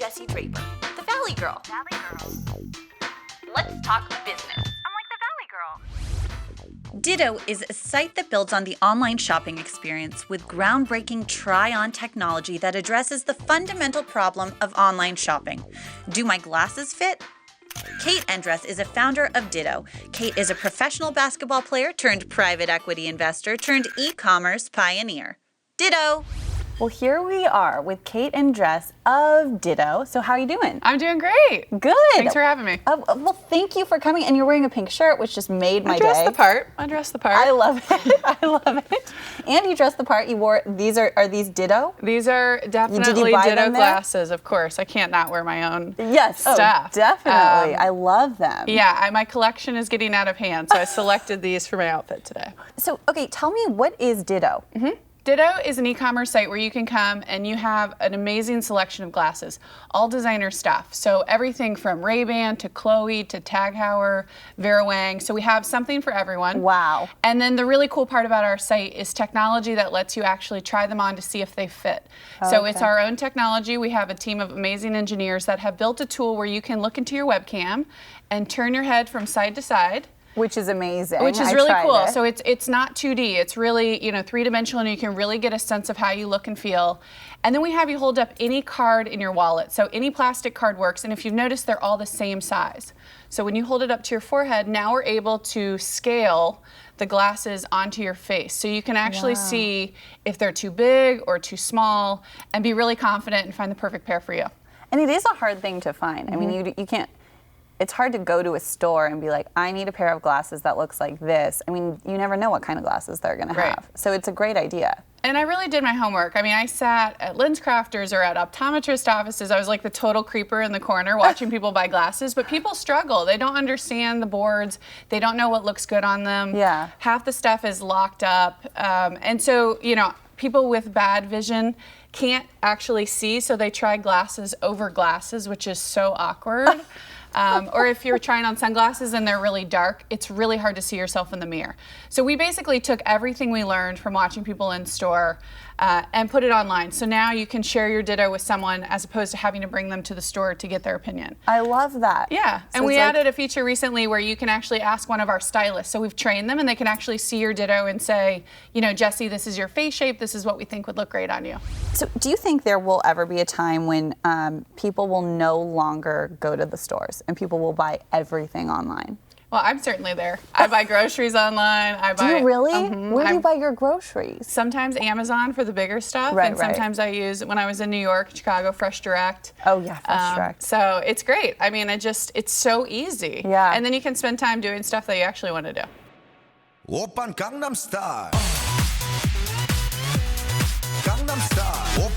Jessie Draper, the Valley Girl. Let's talk business. I'm like the Valley Girl. DITTO is a site that builds on the online shopping experience with groundbreaking try-on technology that addresses the fundamental problem of online shopping. Do my glasses fit? Kate Endress is a founder of DITTO. Kate is a professional basketball player turned private equity investor turned e-commerce pioneer. DITTO! Well, here we are with Kate Endress of DITTO. So how are you doing? I'm doing great. Good. Thanks for having me. Well, thank you for coming. And you're wearing a pink shirt, which just made my day. I dress the part. I love it. I love it. And you dressed the part. You wore, are these DITTO? These are definitely DITTO glasses, of course. I can't not wear my own stuff. Oh, definitely. I love them. Yeah, my collection is getting out of hand, so I selected these for my outfit today. So, okay, tell me, what is DITTO? DITTO is an e-commerce site where you can come and you have an amazing selection of glasses, all designer stuff. So everything from Ray-Ban to Chloe to Tag Heuer, Vera Wang. So we have something for everyone. Wow. And then the really cool part about our site is technology that lets you actually try them on to see if they fit. Okay. So it's our own technology. We have a team of amazing engineers that have built a tool where you can look into your webcam and turn your head from side to side. Which is amazing. Which is really cool. So it's not 2D. It's really, three-dimensional, and you can really get a sense of how you look and feel. And then we have you hold up any card in your wallet. So any plastic card works. And if you've noticed, they're all the same size. So when you hold it up to your forehead, now we're able to scale the glasses onto your face. So you can actually see if they're too big or too small and be really confident and find the perfect pair for you. And it is a hard thing to find. I mean, you can't. It's hard to go to a store and be like, I need a pair of glasses that looks like this. I mean, you never know what kind of glasses they're going to have. So it's a great idea. And I really did my homework. I mean, I sat at lens crafters or at optometrist offices. I was like the total creeper in the corner watching people buy glasses. But people struggle. They don't understand the boards. They don't know what looks good on them. Yeah. Half the stuff is locked up. And so, people with bad vision can't actually see, so they try glasses over glasses, which is so awkward. Or if you're trying on sunglasses and they're really dark, it's really hard to see yourself in the mirror. So we basically took everything we learned from watching people in store and put it online. So now you can share your DITTO with someone as opposed to having to bring them to the store to get their opinion. I love that. Yeah, and we added a feature recently where you can actually ask one of our stylists. So we've trained them and they can actually see your DITTO and say, Jessie, this is your face shape. This is what we think would look great on you. So do you think there will ever be a time when people will no longer go to the stores and people will buy everything online? Well, I'm certainly there. I buy groceries online. Do you really? Where do you buy your groceries? Sometimes Amazon for the bigger stuff, and sometimes I use, when I was in New York, Chicago, Fresh Direct. Oh yeah, Fresh Direct. So it's great. I mean, it's so easy. Yeah. And then you can spend time doing stuff that you actually want to do. Oppan Gangnam Style. Gangnam Style.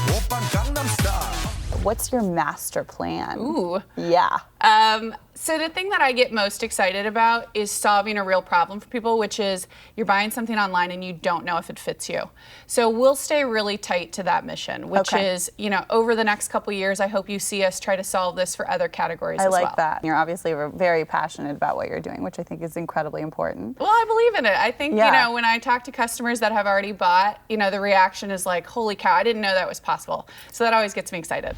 Oppan Gangnam Style. What's your master plan? Ooh. Yeah. So the thing that I get most excited about is solving a real problem for people, which is you're buying something online and you don't know if it fits you. So we'll stay really tight to that mission, which is, over the next couple years, I hope you see us try to solve this for other categories as well. I like that. You're obviously very passionate about what you're doing, which I think is incredibly important. Well, I believe in it. I think, when I talk to customers that have already bought, the reaction is like, holy cow, I didn't know that was possible. So that always gets me excited.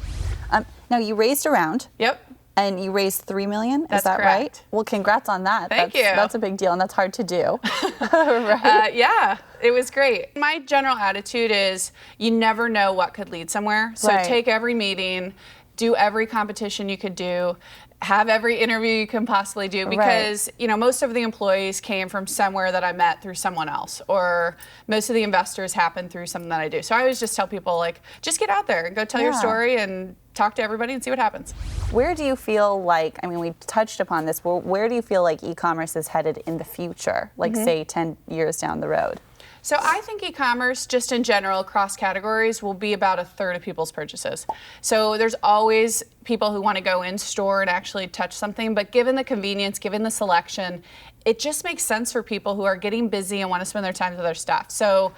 Now, you raised a round. Yep. And you raised $3 million, That's is that correct. right? Well, congrats on that. Thank you. That's a big deal, and that's hard to do. Right? Yeah, it was great. My general attitude is you never know what could lead somewhere. So take every meeting, do every competition you could do, have every interview you can possibly do, because most of the employees came from somewhere that I met through someone else, or most of the investors happened through something that I do. So I always just tell people, just get out there and go tell your story and talk to everybody and see what happens. Where do you feel like, we touched upon this, where do you feel like e-commerce is headed in the future, say 10 years down the road? So I think e-commerce, just in general, across categories, will be about a third of people's purchases. So there's always people who want to go in store and actually touch something, but given the convenience, given the selection, it just makes sense for people who are getting busy and want to spend their time with other stuff. So,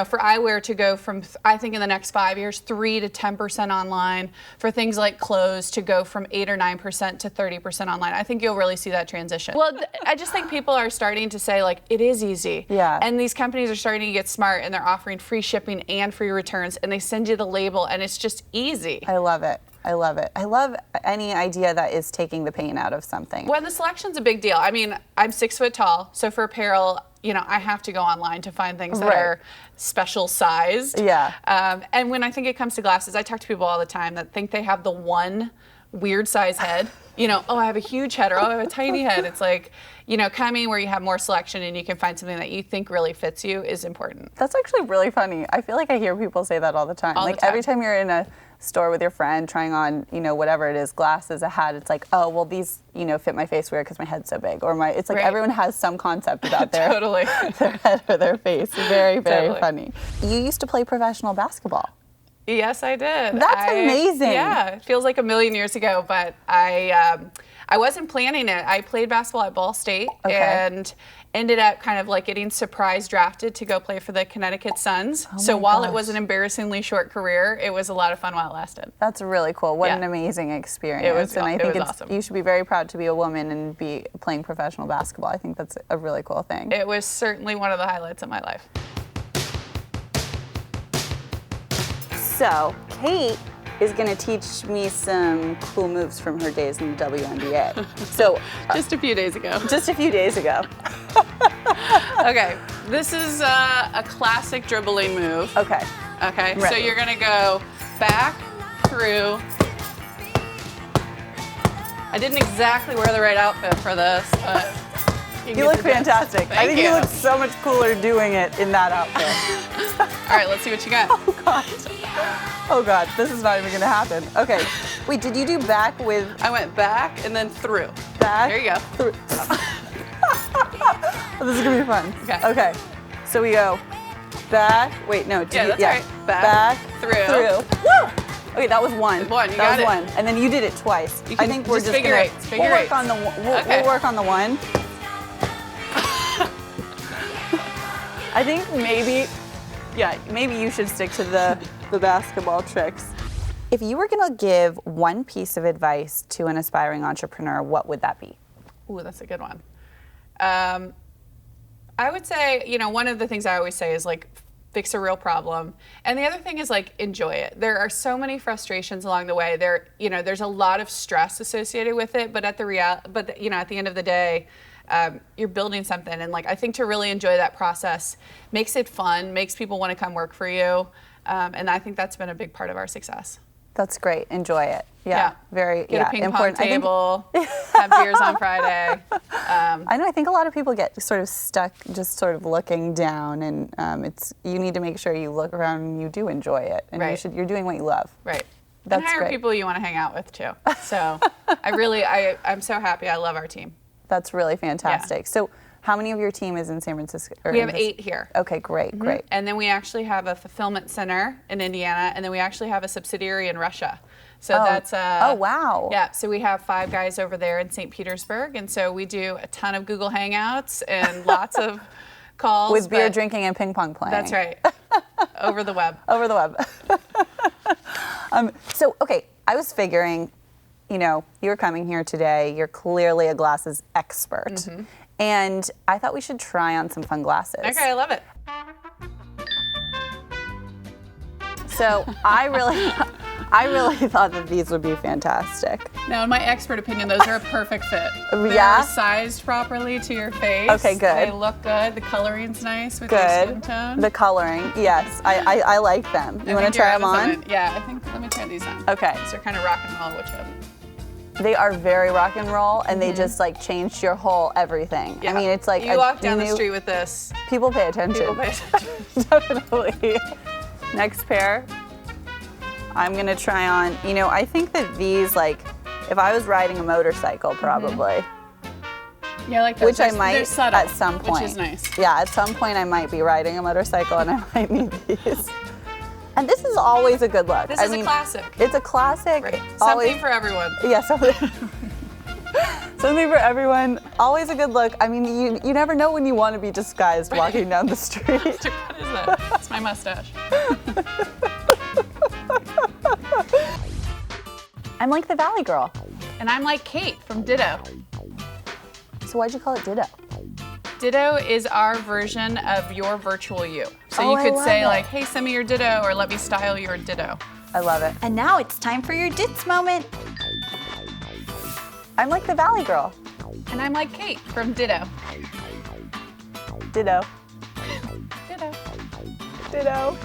for eyewear to go from, I think in the next 5 years, 3 to 10% online, for things like clothes to go from 8 or 9% to 30% online. I think you'll really see that transition. Well, I just think people are starting to say, like, it is easy. Yeah. And these companies are starting to get smart, and they're offering free shipping and free returns, and they send you the label, and it's just easy. I love it. I love it. I love any idea that is taking the pain out of something. Well, the selection's a big deal. I mean, I'm 6 foot tall, so for apparel, I have to go online to find things that Right. are special sized. Yeah. And when I think it comes to glasses, I talk to people all the time that think they have the one weird size head. Oh, I have a huge head, or oh, I have a tiny head. It's like, coming where you have more selection and you can find something that you think really fits you is important. That's actually really funny. I feel like I hear people say that all the time. All the Like time. every time you're in a store with your friend trying on, whatever it is, glasses, a hat, it's like, oh, well, these, fit my face weird because my head's so big. Or it's like Right. everyone has some concept about their, Totally. their head or their face. Very, very Totally. funny. You used to play professional basketball. Yes, I did. That's amazing. Yeah, it feels like a million years ago, but I wasn't planning it. I played basketball at Ball State and ended up kind of like getting surprise drafted to go play for the Connecticut Suns. So while it was an embarrassingly short career, it was a lot of fun while it lasted. That's really cool. What an Yeah. amazing experience. It was- and I it think was it's awesome. you should be very proud to be a woman and be playing professional basketball. I think that's a really cool thing. It was certainly one of the highlights of my life. So, Kate is going to teach me some cool moves from her days in the WNBA. So, Just a few days ago. just a few days ago. Okay, this is a classic dribbling move. Okay. Okay, so Right. you're gonna go back, through. I didn't exactly wear the right outfit for this, but You look fantastic. I Thank think you you. look so much cooler doing it in that outfit. All right, let's see what you got. Oh God, this is not even going to happen. Okay. Wait, did you do back with I went back and then through. back? There you go. Through. Oh, this is going to be fun. Okay. Okay. So we go back. Wait, no. Yeah, that's right. Back. Through. Woo! Okay, that was one. One, you that got was it. one. And then you did it twice. You I can think we're just just figure gonna, eights, figure we'll work eights. on the Okay. we'll work on the one. I think maybe you should stick to the basketball tricks. If you were gonna give one piece of advice to an aspiring entrepreneur, what would that be? Ooh, that's a good one. I would say, one of the things I always say is like fix a real problem. And the other thing is like enjoy it. There are so many frustrations along the way. There's a lot of stress associated with it, but at the end of the day, you're building something. And like I think to really enjoy that process makes it fun, makes people want to come work for you. And I think that's been a big part of our success. That's great. Enjoy it. Yeah. Very Get a ping important. pong table, have beers on Friday. I know. I think a lot of people get sort of stuck just sort of looking down, and you need to make sure you look around and you do enjoy it, and Right. you're doing what you love. Right. That's and hire great. people you want to hang out with too. So I'm so happy. I love our team. That's really fantastic. So, how many of your team is in San Francisco? We have 8 here. Okay, great, great. And then we actually have a fulfillment center in Indiana, and then we actually have a subsidiary in Russia. So that's oh wow. Yeah, so we have 5 guys over there in St. Petersburg, and so we do a ton of Google Hangouts and lots of calls. With beer but- drinking and ping pong playing. That's right. Over the web. Over the web. So, okay, I was figuring, you're coming here today. You're clearly a glasses expert. And I thought we should try on some fun glasses. Okay, I love it. So I really thought that these would be fantastic. Now, in my expert opinion, those are a perfect fit. Yeah? They're sized properly to your face. Okay, good. They look good. The coloring's nice with your skin Good. tone. The coloring, yes, I like them. You I want think to try you're them on? onto something. Yeah, I think, let me try these on. Okay. So they're kind of rock and roll, which They are very rock and roll, and they just like changed your whole everything. yeah. I mean, it's like you walk down the street with this. People pay attention. People pay attention. Definitely. Next pair, I'm gonna try on. I think that these, like, if I was riding a motorcycle, probably. Yeah, I like those. Which I They're might subtle, at some point. Which is nice. Yeah, at some point I might be riding a motorcycle and I might need these. And this is always a good look. This is a classic. It's a classic. Right. Always, Something for everyone. yeah, something. Something for everyone. Always a good look. I mean, you never know when you want to be disguised walking down the street. What is that? It's my mustache. I'm like the Valley Girl. And I'm like Kate from Ditto. So why'd you call it Ditto? Ditto is our version of your virtual you. So Oh, you I could love say it. like, hey, send me your Ditto, or let me style your Ditto. I love it. And now it's time for your Dits moment. I'm like the Valley Girl. And I'm like Kate from Ditto. Ditto. Ditto. Ditto.